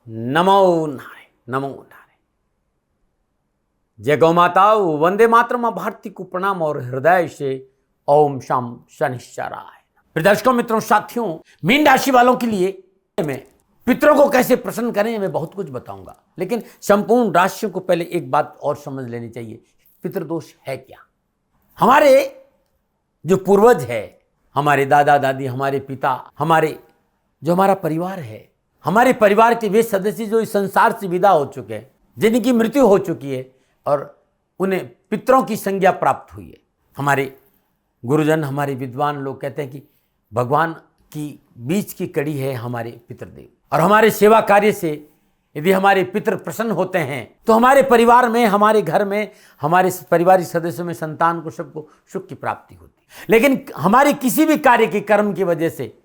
नमो नारायण, नमो नारायण। जय गौ माता, वंदे मातरम, भारती को प्रणाम और हृदय से ओम शाम शनिश्चराय। दर्शकों, मित्रों, साथियों, मीन राशि वालों के लिए मैं पितरों को कैसे प्रसन्न करें मैं बहुत कुछ बताऊंगा, लेकिन संपूर्ण राशियों को पहले एक बात और समझ लेनी चाहिए। पितृदोष है क्या? हमारे जो पूर्वज है, हमारे दादा दादी, हमारे पिता, हमारा परिवार है, हमारे परिवार के वे सदस्य जो इस संसार से विदा हो चुके हैं, जिनकी मृत्यु हो चुकी है और उन्हें पितरों की संज्ञा प्राप्त हुई है। हमारे गुरुजन, हमारे विद्वान लोग कहते हैं कि भगवान की बीच की कड़ी है हमारे पितृदेव, और हमारे सेवा कार्य से यदि हमारे पितृ प्रसन्न होते हैं तो हमारे परिवार में, हमारे घर में, हमारे पारिवारिक सदस्यों में, संतान को, सबको सुख की प्राप्ति होती है। लेकिन हमारे किसी भी कार्य के कर्म की वजह से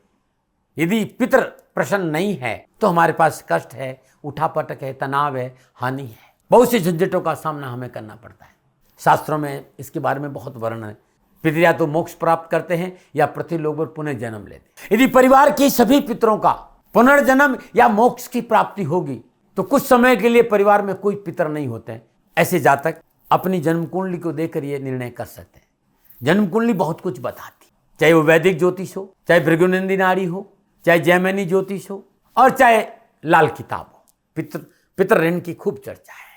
यदि पितृ प्रसन्न नहीं है तो हमारे पास कष्ट है, उठापटक है, तनाव है, हानि है, बहुत से झंझटों का सामना हमें करना पड़ता है। शास्त्रों में इसके बारे में बहुत वर्णन है। पितृ या तो मोक्ष प्राप्त करते हैं या पृथ्वी लोक पर पुनः जन्म लेते हैं। यदि परिवार के सभी पितरों का पुनर्जन्म या मोक्ष की प्राप्ति होगी तो कुछ समय के लिए परिवार में कोई पितर नहीं होते हैं। ऐसे जातक अपनी जन्म कुंडली को देखकर यह निर्णय कर सकते हैं। जन्म कुंडली बहुत कुछ बताती, चाहे वो वैदिक ज्योतिष हो, चाहे भृगुनंदी नाड़ी हो, चाहे जैमिनी ज्योतिष हो, और चाहे लाल किताब हो। पितर ऋण की खूब चर्चा है,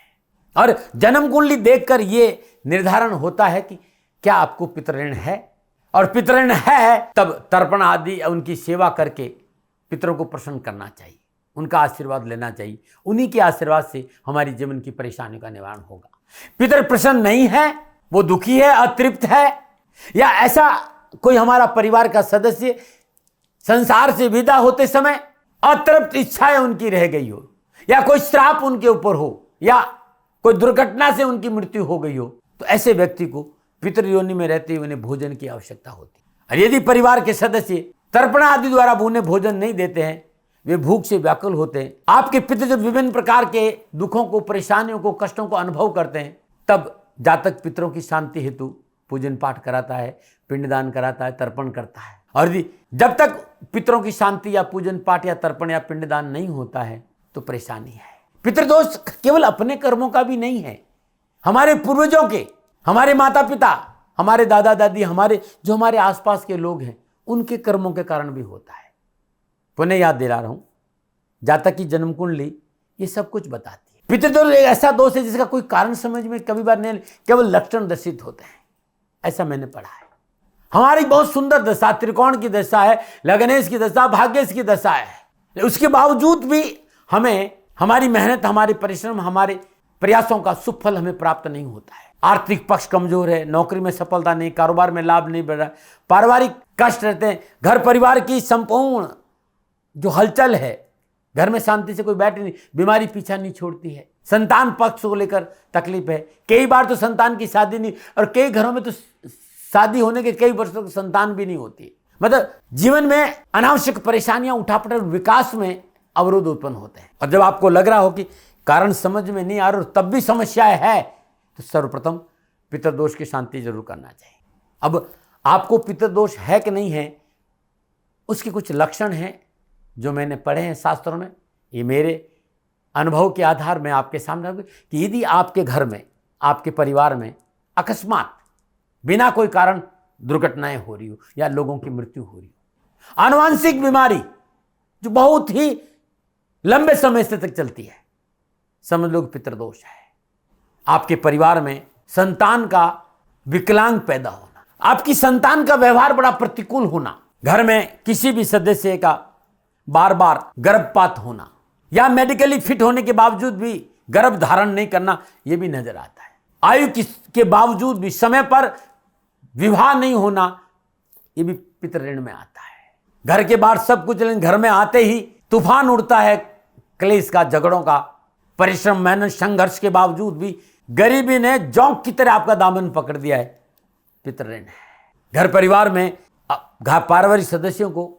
और जन्म कुंडली देखकर यह निर्धारण होता है कि क्या आपको पितर ऋण है, और पितर ऋण है तब तर्पण आदि उनकी सेवा करके पितरों को प्रसन्न करना चाहिए, उनका आशीर्वाद लेना चाहिए। उन्हीं के आशीर्वाद से हमारी जीवन की परेशानियों का निवारण होगा। पितर प्रसन्न नहीं है, वो दुखी है, अतृप्त है, या ऐसा कोई हमारा परिवार का सदस्य संसार से विदा होते समय अतृप्त इच्छाएं उनकी रह गई हो, या कोई श्राप उनके ऊपर हो, या कोई दुर्घटना से उनकी मृत्यु हो गई हो, तो ऐसे व्यक्ति को पितृयोनि में रहते हुए उन्हें भोजन की आवश्यकता होती है। और यदि परिवार के सदस्य तर्पण आदि द्वारा उन्हें भोजन नहीं देते हैं, वे भूख से व्याकुल होते हैं, आपके पितृ जब विभिन्न प्रकार के दुखों को, परेशानियों को, कष्टों को अनुभव करते हैं, तब जातक पितरों की शांति हेतु पूजन पाठ कराता है, पिंडदान कराता है, तर्पण करता है। और जब तक पितरों की शांति या पूजन पाठ या तर्पण या पिंडदान नहीं होता है तो परेशानी है। पितृदोष केवल अपने कर्मों का भी नहीं है, हमारे पूर्वजों के, हमारे माता पिता, हमारे दादा दादी, हमारे आसपास के लोग हैं, उनके कर्मों के कारण भी होता है। पुनः याद दिला रहा हूं, जातक की जन्म कुंडली ये सब कुछ बताती है। पितृदोष एक ऐसा दोष है जिसका कोई कारण समझ में कभी बार नहीं, केवल लक्षण दर्शित होते हैं, ऐसा मैंने पढ़ा है। हमारी बहुत सुंदर दशा, त्रिकोण की दशा है, लग्नेश की दशा, भाग्येश की दशा है, उसके बावजूद भी हमें हमारी मेहनत, हमारे परिश्रम, हमारे प्रयासों का सुफल हमें प्राप्त नहीं होता है। आर्थिक पक्ष कमजोर है, नौकरी में सफलता नहीं, कारोबार में लाभ नहीं बढ़ रहा, पारिवारिक कष्ट रहते हैं, घर परिवार की संपूर्ण जो हलचल है, घर में शांति से कोई बैठे नहीं, बीमारी पीछा नहीं छोड़ती है, संतान पक्ष को लेकर तकलीफ है, कई बार तो संतान की शादी नहीं, और कई घरों में तो शादी होने के कई वर्षों तक संतान भी नहीं होती। मतलब जीवन में अनावश्यक परेशानियां, उठापटक, विकास में अवरोध उत्पन्न होते हैं। और जब आपको लग रहा हो कि कारण समझ में नहीं आ रहा, तब भी समस्याएं है, तो सर्वप्रथम पितृदोष की शांति जरूर करना चाहिए। अब आपको पितृदोष है कि नहीं है, उसके कुछ लक्षण हैं जो मैंने पढ़े हैं शास्त्रों में। ये मेरे अनुभव के आधार में आपके सामने कि यदि आपके घर में, आपके परिवार में अकस्मात बिना कोई कारण दुर्घटनाएं हो रही हो, या लोगों की मृत्यु हो रही हो, आनुवंशिक बीमारी जो बहुत ही लंबे समय से तक चलती है, समझ लो पितृदोष है। आपके परिवार में संतान का विकलांग पैदा होना, आपकी संतान का व्यवहार बड़ा प्रतिकूल होना, घर में किसी भी सदस्य का बार बार गर्भपात होना, या मेडिकली फिट होने के बावजूद भी गर्भ धारण नहीं करना, यह भी नजर आता है। आयु के बावजूद भी समय पर विवाह नहीं होना, यह भी पितृ ऋण में आता है। घर के बाहर सब कुछ, लेकिन घर में आते ही तूफान उड़ता है क्लेश का, झगड़ों का, परिश्रम, मेहनत, संघर्ष के बावजूद भी गरीबी ने जोंक की तरह आपका दामन पकड़ दिया है, पितृ ऋण है। घर परिवार में पारिवारिक सदस्यों को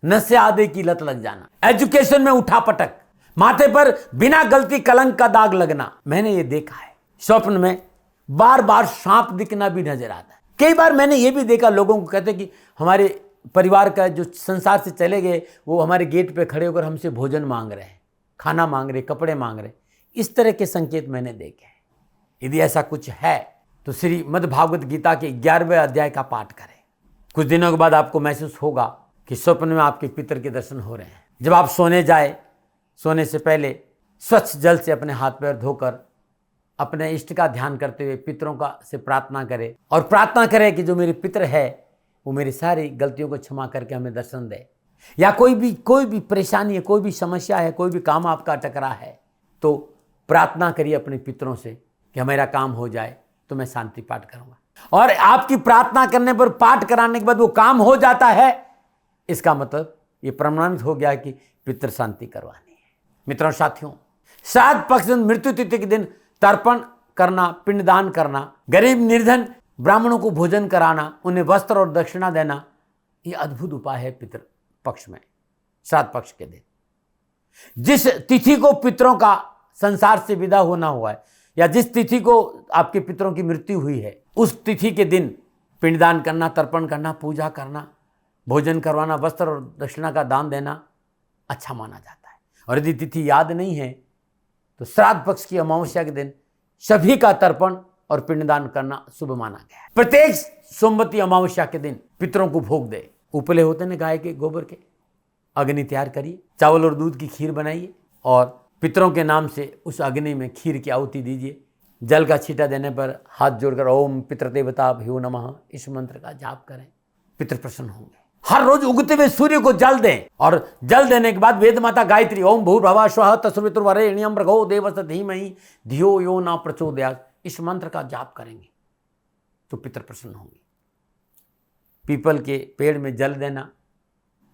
नशे आदि की लत लग जाना, एजुकेशन में उठापटक, माथे पर बिना गलती कलंक का दाग लगना, मैंने ये देखा है। स्वप्न में बार बार सांप दिखना भी नजर आता है। कई बार मैंने ये भी देखा, लोगों को कहते कि हमारे परिवार का जो संसार से चले गए, वो हमारे गेट पे खड़े होकर हमसे भोजन मांग रहे हैं। खाना मांग रहे, कपड़े मांग रहे, इस तरह के संकेत मैंने देखे हैं। यदि ऐसा कुछ है तो श्रीमद् भागवत गीता के 11वें अध्याय का पाठ करें। कुछ दिनों के बाद आपको महसूस होगा कि स्वप्न में आपके पितर के दर्शन हो रहे हैं। जब आप सोने जाए, सोने से पहले स्वच्छ जल से अपने हाथ पैर धोकर अपने इष्ट का ध्यान करते हुए पितरों का से प्रार्थना करें और प्रार्थना करें कि जो मेरे पितर है वो मेरी सारी गलतियों को क्षमा करके हमें दर्शन दे। या कोई भी परेशानी है, कोई भी समस्या है, कोई भी काम आपका अटक रहा है, तो प्रार्थना करिए अपने पितरों से कि मेरा काम हो जाए तो मैं शांति पाठ करूंगा। और आपकी प्रार्थना करने पर, पाठ कराने के बाद वो काम हो जाता है, इसका मतलब ये प्रमाणित हो गया कि पितृ शांति करवानी है। मित्रों, साथियों, श्राद्ध पक्ष दिन, मृत्यु तिथि के दिन तर्पण करना, पिंडदान करना, गरीब निर्धन ब्राह्मणों को भोजन कराना, उन्हें वस्त्र और दक्षिणा देना, ये अद्भुत उपाय है पितृ पक्ष में, श्राद्ध पक्ष के दिन। जिस तिथि को पितरों का संसार से विदा होना हुआ है या जिस तिथि को आपके पितरों की मृत्यु हुई है, उस तिथि के दिन पिंडदान करना, तर्पण करना, पूजा करना, भोजन करवाना, वस्त्र और दक्षिणा का दान देना अच्छा माना जाता है। और यदि तिथि याद नहीं है तो श्राद्ध पक्ष की अमावस्या के दिन सभी का तर्पण और पिंडदान करना शुभ माना गया है। प्रत्येक सोमवती अमावस्या के दिन पितरों को भोग दे। उपले होते हैं गाय के गोबर के, अग्नि तैयार करिए, चावल और दूध की खीर बनाइए और पितरों के नाम से उस अग्नि में खीर की आहुति दीजिए। जल का छींटा देने पर हाथ जोड़कर ओम पितृदेवता भ्यो नमः इस मंत्र का जाप करें, पितृ प्रसन्न होंगे। हर रोज उगते हुए सूर्य को जल दें और जल देने के बाद वेद माता गायत्री ओम भूर्भुवः स्वः तत्सवितुर्वरेण्यं भर्गो देवस्य धीमहि धियो यो न प्रचोदयात्, इस मंत्र का जाप करेंगे तो पितृ प्रसन्न होंगे। पीपल के पेड़ में जल देना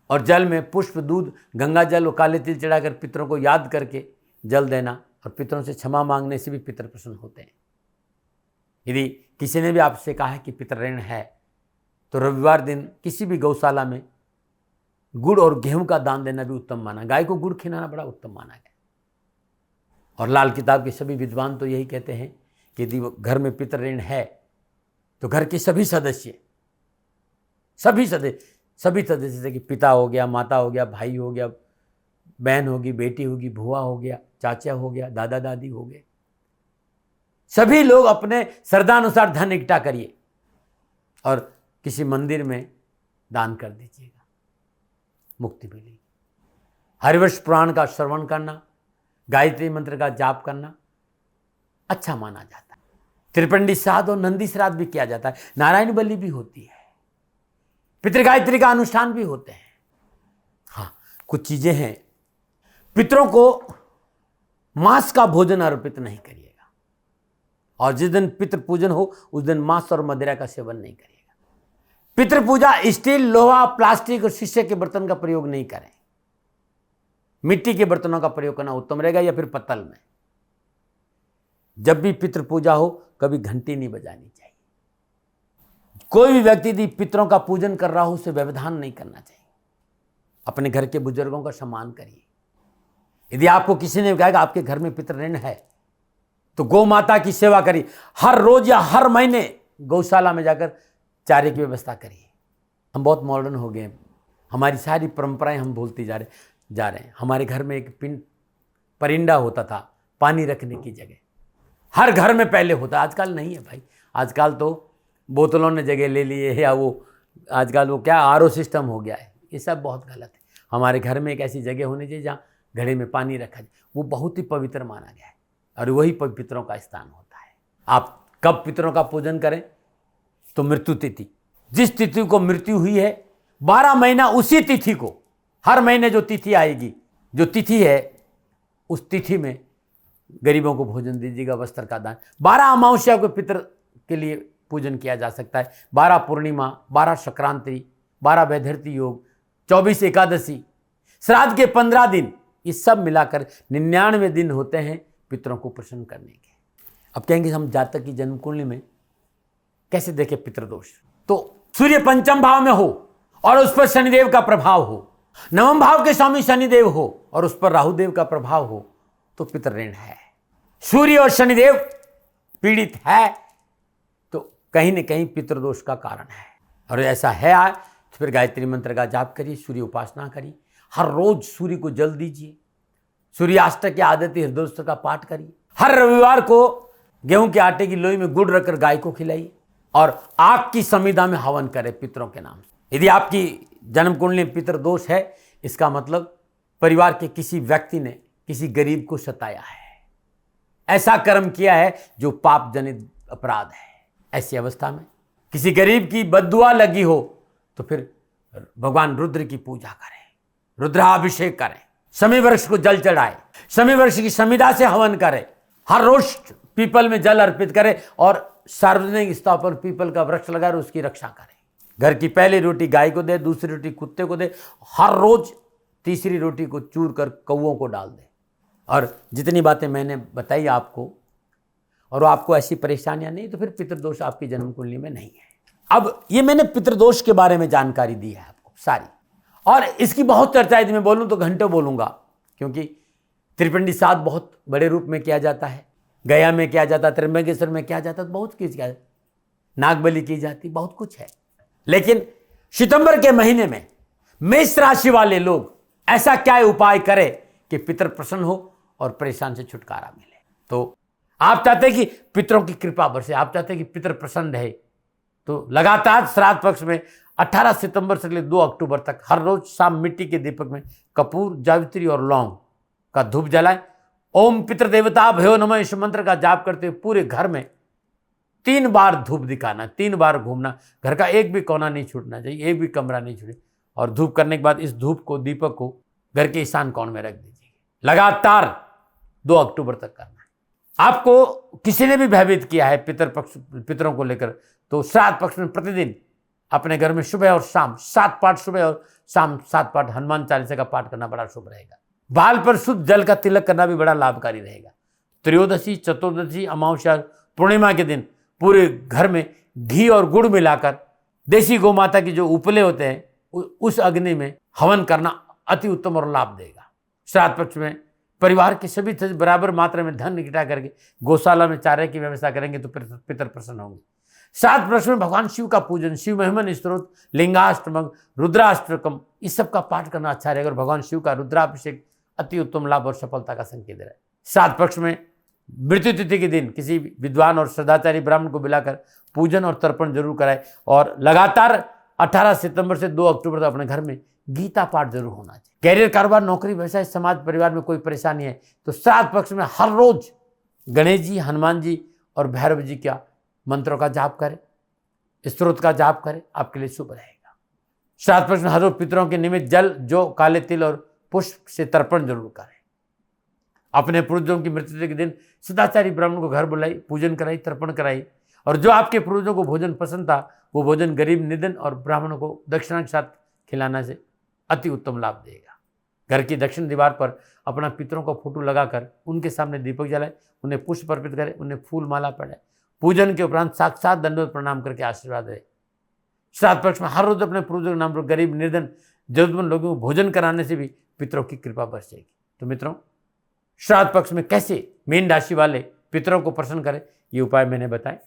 और जल में पुष्प, दूध, गंगा जल और काले तिल चढ़ाकर पितरों को याद करके जल देना और पितरों से क्षमा मांगने से भी पितर प्रसन्न होते हैं। यदि किसी ने भी आपसे कहा है कि पितर ऋण है तो रविवार दिन किसी भी गौशाला में गुड़ और गेहूं का दान देना भी उत्तम माना। गाय को गुड़ खिलाना बड़ा उत्तम माना गया। और लाल किताब के सभी विद्वान तो यही कहते हैं कि यदि घर में पितर ऋण है तो घर के सभी सदस्य जैसे कि पिता हो गया, माता हो गया, भाई हो गया, बहन होगी, बेटी होगी, भुआ हो गया, चाचा हो गया, दादा दादी हो गए, सभी लोग अपने श्रद्धानुसार धन इकट्ठा करिए और किसी मंदिर में दान कर दीजिएगा, मुक्ति मिलेगी। हरिवंश पुराण का श्रवण करना, गायत्री मंत्र का जाप करना अच्छा माना जाता है। त्रिपिंडी श्राद्ध और नंदी श्राद्ध भी किया जाता है। नारायण बलि भी होती है, पितृगायत्री का अनुष्ठान भी होते हैं। हाँ, कुछ चीजें हैं। पितरों को मांस का भोजन अर्पित नहीं करिएगा और जिस दिन पितृ पूजन हो उस दिन मांस और मदिरा का सेवन नहीं करिएगा। पितृ पूजा स्टील, लोहा, प्लास्टिक और शीशे के बर्तन का प्रयोग नहीं करें। मिट्टी के बर्तनों का प्रयोग करना उत्तम रहेगा या फिर पत्तल में। जब भी पितृ पूजा हो कभी घंटी नहीं बजानी चाहिए। कोई भी व्यक्ति यदि पितरों का पूजन कर रहा हो उसे व्यवधान नहीं करना चाहिए। अपने घर के बुजुर्गों का सम्मान करिए। यदि आपको किसी ने कहा कि आपके घर में पितृ ऋण है तो गौ माता की सेवा करिए। हर रोज या हर महीने गौशाला में जाकर चारे की व्यवस्था करिए। हम बहुत मॉडर्न हो गए, हमारी सारी परंपराएं हम भूलती जा रहे हैं। हमारे घर में एक परिंदा होता था पानी रखने की जगह, हर घर में पहले होता। आजकल नहीं है भाई, आजकल तो बोतलों ने जगह ले ली है या वो आजकल वो क्या आरओ सिस्टम हो गया है। ये सब बहुत गलत है। हमारे घर में एक ऐसी जगह होनी चाहिए जहाँ घड़े में पानी रखा जाए, वो बहुत ही पवित्र माना गया है और वही पितरों का स्थान होता है। आप कब पितरों का पूजन करें तो मृत्यु तिथि, जिस तिथि को मृत्यु हुई है 12 महीना उसी तिथि को, हर महीने जो तिथि आएगी, जो तिथि है उस तिथि में गरीबों को भोजन दीजिएगा, वस्त्र का दान। 12 अमावस्या को पितर के लिए पूजन किया जा सकता है। 12 पूर्णिमा, 12 संक्रांति, 12 वैधर्ती योग, 24 एकादशी, श्राद्ध के 15 दिन, ये सब मिलाकर 99 दिन होते हैं पितरों को प्रसन्न करने के। अब कहेंगे हम जातक की जन्म कुंडली में कैसे देखें पितृदोष। तो सूर्य पंचम भाव में हो और उस पर शनिदेव का प्रभाव हो, नवम भाव के स्वामी शनिदेव हो और उस पर राहुदेव का प्रभाव हो तो पितर ऋण है। सूर्य और शनिदेव पीड़ित है तो कहीं न कहीं पितृदोष का कारण है। और ऐसा है आज तो फिर गायत्री मंत्र का जाप करिए, सूर्य उपासना करिए, हर रोज सूर्य को जल दीजिए, सूर्याष्टक की आदित्य हृदयोष्ट का पाठ करिए। हर रविवार को गेहूं के आटे की लोई में गुड़ रखकर गाय को खिलाइए और आग की संविदा में हवन करें पितरों के नाम से। यदि आपकी जन्म कुंडली में पितृ दोष है, इसका मतलब परिवार के किसी व्यक्ति ने किसी गरीब को सताया है, ऐसा कर्म किया है जो पाप जनित अपराध है। ऐसी अवस्था में किसी गरीब की बद्दुआ लगी हो तो फिर भगवान रुद्र की पूजा करें, रुद्राभिषेक करें, शमी वृक्ष को जल चढ़ाए, शमी वृक्ष की संविदा से हवन करें, हर रोज पीपल में जल अर्पित करें और सार्वजनिक स्थान पर पीपल का वृक्ष लगाकर उसकी रक्षा करें। घर की पहली रोटी गाय को दे, दूसरी रोटी कुत्ते को दे, हर रोज तीसरी रोटी को चूर कर कौओं को डाल दे। और जितनी बातें मैंने बताई आपको, और आपको ऐसी परेशानियां नहीं, तो फिर पितृदोष आपकी जन्म कुंडली में नहीं है। अब ये मैंने पितृदोष के बारे में जानकारी दी है आपको सारी, और इसकी बहुत चर्चा यदि मैं बोलूं तो घंटों बोलूंगा, क्योंकि त्रिपिंडी श्राद्ध बहुत बड़े रूप में किया जाता है, गया में किया जाता है, त्र्यंबकेश्वर में किया जाता है, बहुत कुछ किया जाता है, नागबली की जाती, बहुत कुछ है। लेकिन सितंबर के महीने में मेष राशि वाले लोग ऐसा क्या उपाय करें कि पितर प्रसन्न हो और परेशान से छुटकारा मिले। तो आप चाहते हैं कि पितरों की कृपा बरसे, आप चाहते हैं कि पितर प्रसन्न रहे, तो लगातार श्राद्ध पक्ष में 18 सितंबर से लेकर 2 अक्टूबर तक हर रोज शाम मिट्टी के दीपक में कपूर, जावित्री और लौंग का धूप जलाएं। ओम पितृ देवता भयो नमः इस मंत्र का जाप करते हुए पूरे घर में 3 बार धूप दिखाना, 3 बार घूमना, घर का एक भी कोना नहीं छूटना चाहिए, एक भी कमरा नहीं छूटे। और धूप करने के बाद इस धूप को, दीपक को घर के ईशान कोण में रख दीजिए। लगातार 2 अक्टूबर तक करना है। आपको किसी ने भी भयभीत किया है पितरों को लेकर, तो श्राद्ध पक्ष में प्रतिदिन अपने घर में सुबह और शाम 7 पाठ, सुबह और शाम 7 पाठ हनुमान चालीसा का पाठ करना बड़ा शुभ रहेगा। बाल पर शुद्ध जल का तिलक करना भी बड़ा लाभकारी रहेगा। त्रयोदशी, चतुर्दशी, अमावस्या, पूर्णिमा के दिन पूरे घर में घी और गुड़ मिलाकर देसी गौ माता की जो उपले होते हैं उस अग्नि में हवन करना अति उत्तम और लाभ देगा। श्राद्ध पक्ष में परिवार के सभी सदस्य बराबर मात्रा में धन इकट्ठा करके गौशाला में चारे की व्यवस्था करेंगे तो पितर प्रसन्न होंगे। श्राद्ध पक्ष में भगवान शिव का पूजन, शिव महिमन स्तोत्र, लिंगाष्टकम, रुद्राष्टकम, इस सब का पाठ करना अच्छा रहेगा। और भगवान शिव का रुद्राभिषेक अति उत्तम लाभ और सफलता का संकेत है। श्राद्ध पक्ष में मृत्यु तिथि के दिन किसी विद्वान और श्रद्धाचारी ब्राह्मण को बुलाकर पूजन और तर्पण जरूर कराए। और लगातार 18 सितंबर से 2 अक्टूबर तक अपने घर में गीता पाठ जरूर होना चाहिए। कैरियर, कारोबार, नौकरी, व्यवसाय, समाज, परिवार में कोई परेशानी है तो श्राद्ध पक्ष में हर रोज गणेश जी, हनुमान जी और भैरव जी का मंत्रों का जाप करें, स्तोत्र का जाप करें, आपके लिए शुभ रहेगा। श्राद्ध पक्ष में हर रोज पितरों के निमित्त जल, जौ, काले तिल और पुष्प से तर्पण जरूर करें। अपने पूर्वजों की मृत्यु के दिन सदाचारी ब्राह्मण को घर बुलाई, पूजन कराई, तर्पण कराई। और जो आपके पूर्वजों को भोजन पसंद था वो भोजन गरीब, निधन और ब्राह्मणों को दक्षिणा के साथ खिलाना से अति उत्तम लाभ देगा। घर की दक्षिण दीवार पर अपना पितरों का फोटो लगाकर उनके सामने दीपक जलाए, उन्हें पुष्प अर्पित करें, उन्हें फूल माला पड़े। पूजन के उपरांत साक्षात दंडवत प्रणाम करके आशीर्वाद दे। श्राद्ध पक्ष में हर रोज अपने पूर्वजों के नाम पर गरीब, निर्धन, जरूरतमंद लोगों को भोजन कराने से भी पितरों की कृपा बरसेगी। तो मित्रों, श्राद्ध पक्ष में कैसे मीन राशि वाले पितरों को प्रसन्न करें, ये उपाय मैंने बताए।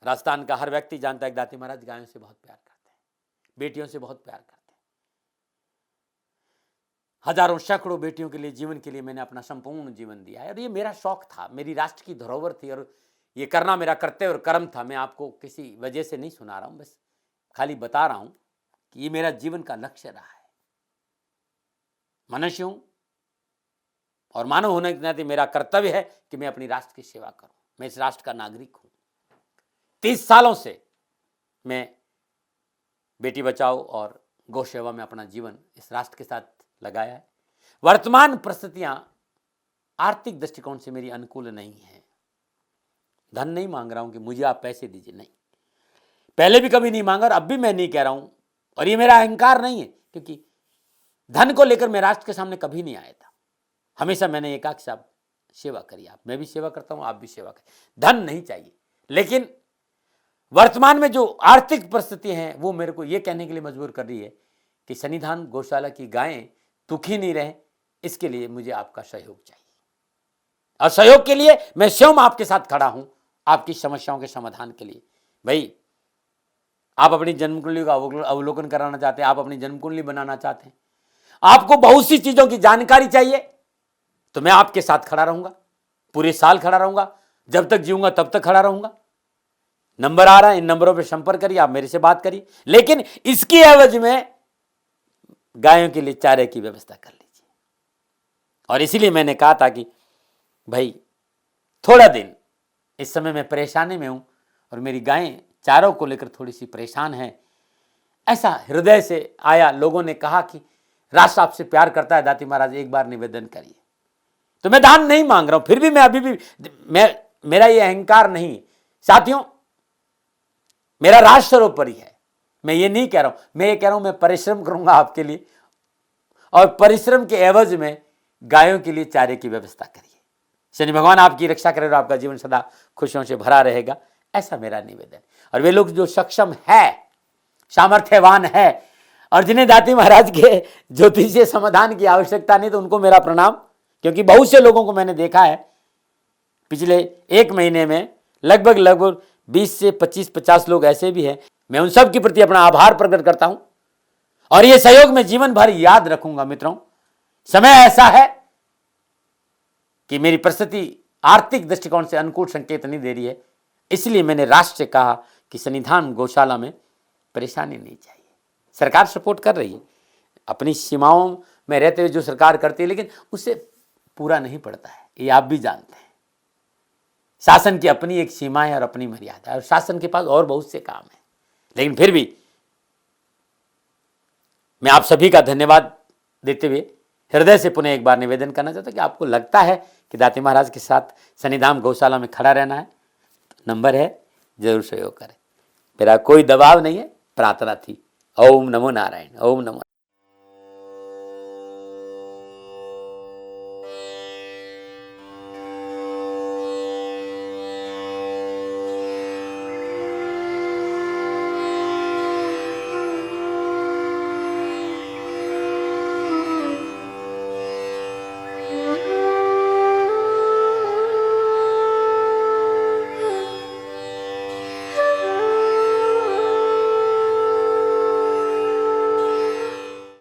राजस्थान का हर व्यक्ति जानता है कि दाती महाराज गायों से बहुत प्यार करते हैं, बेटियों से बहुत प्यार करते हैं। हजारों सैकड़ों बेटियों के लिए, जीवन के लिए मैंने अपना संपूर्ण जीवन दिया है और ये मेरा शौक था, मेरी राष्ट्र की धरोहर थी और ये करना मेरा कर्तव्य और कर्म था। मैं आपको किसी वजह से नहीं सुना रहा हूं, बस खाली बता रहा हूं कि ये मेरा जीवन का लक्ष्य रहा है। मनुष्य हूं और मानव होने के नाते मेरा कर्तव्य है कि मैं अपनी राष्ट्र की सेवा करूं। मैं इस राष्ट्र का नागरिक हूं। 30 सालों से मैं बेटी बचाओ और गौ सेवा में अपना जीवन इस राष्ट्र के साथ लगाया है। वर्तमान परिस्थितियां आर्थिक दृष्टिकोण से मेरी अनुकूल नहीं है। धन नहीं मांग रहा हूं कि मुझे आप पैसे दीजिए, नहीं, पहले भी कभी नहीं मांगा और अब भी मैं नहीं कह रहा हूं। और ये मेरा अहंकार नहीं है, क्योंकि धन को लेकर मैं राष्ट्र के सामने कभी नहीं आया था। हमेशा मैंने एक आख साहब सेवा करी, आप, मैं भी सेवा करता हूं, आप भी सेवा करें। धन नहीं चाहिए, लेकिन वर्तमान में जो आर्थिक परिस्थिति हैं वो मेरे को ये कहने के लिए मजबूर कर रही है कि सन्निधान गौशाला की गायें दुखी नहीं रहे, इसके लिए मुझे आपका सहयोग चाहिए। और सहयोग के लिए मैं स्वयं आपके साथ खड़ा हूं, आपकी समस्याओं के समाधान के लिए। भाई, आप अपनी जन्म कुंडली का अवलोकन कराना चाहते हैं, आप अपनी जन्म कुंडली बनाना चाहते हैं, आपको बहुत सी चीजों की जानकारी चाहिए, तो मैं आपके साथ खड़ा रहूंगा, पूरे साल खड़ा रहूंगा, जब तक जीऊंगा तब तक खड़ा रहूंगा। नंबर आ रहा है, इन नंबरों पे संपर्क करिए, आप मेरे से बात करिए, लेकिन इसकी एवज में गायों के लिए चारे की व्यवस्था कर लीजिए। और इसीलिए मैंने कहा था कि भाई थोड़ा दिन, इस समय मैं परेशानी में हूं और मेरी गायें चारों को लेकर थोड़ी सी परेशान हैं। ऐसा हृदय से आया, लोगों ने कहा कि राष्ट्र आपसे प्यार करता है दाती महाराज, एक बार निवेदन करिए। तो मैं दान नहीं मांग रहा हूं, फिर भी मैं अभी भी, मेरा ये अहंकार नहीं साथियों, मेरा राष्ट्र सर्वोपरि है। मैं ये नहीं कह रहा हूं, मैं ये कह रहा हूं मैं परिश्रम करूंगा आपके लिए, और परिश्रम के एवज में गायों के लिए चारे की व्यवस्था करिए। शनि भगवान आपकी रक्षा करे और आपका जीवन सदा खुशियों से भरा रहेगा, ऐसा मेरा निवेदन। और वे लोग जो सक्षम है, सामर्थ्यवान है, और जिन्हें दाती महाराज के ज्योतिषीय समाधान की आवश्यकता नहीं, तो उनको मेरा प्रणाम। क्योंकि बहुत से लोगों को मैंने देखा है पिछले एक महीने में, लगभग 20 से 25-50 लोग ऐसे भी हैं। मैं उन सब के प्रति अपना आभार प्रकट करता हूं, और ये सहयोग मैं जीवन भर याद रखूंगा। मित्रों, समय ऐसा है कि मेरी परिस्थिति आर्थिक दृष्टिकोण से अनुकूल संकेत नहीं दे रही है, इसलिए मैंने राष्ट्र से कहा कि सन्निधान गौशाला में परेशानी नहीं चाहिए। सरकार सपोर्ट कर रही है, अपनी सीमाओं में रहते हुए जो सरकार करती है, लेकिन उससे पूरा नहीं पड़ता है, ये आप भी जानते हैं। शासन की अपनी एक सीमा है और अपनी मर्यादा है, और शासन के पास और बहुत से काम है। लेकिन फिर भी मैं आप सभी का धन्यवाद देते हुए हृदय से पुनः एक बार निवेदन करना चाहता हूं कि आपको लगता है कि दाती महाराज के साथ सन्निधान गौशाला में खड़ा रहना है, तो नंबर है, जरूर सहयोग करें। मेरा कोई दबाव नहीं है, प्रार्थना थी। ओम नमो नारायण, ओम नमो नारायण।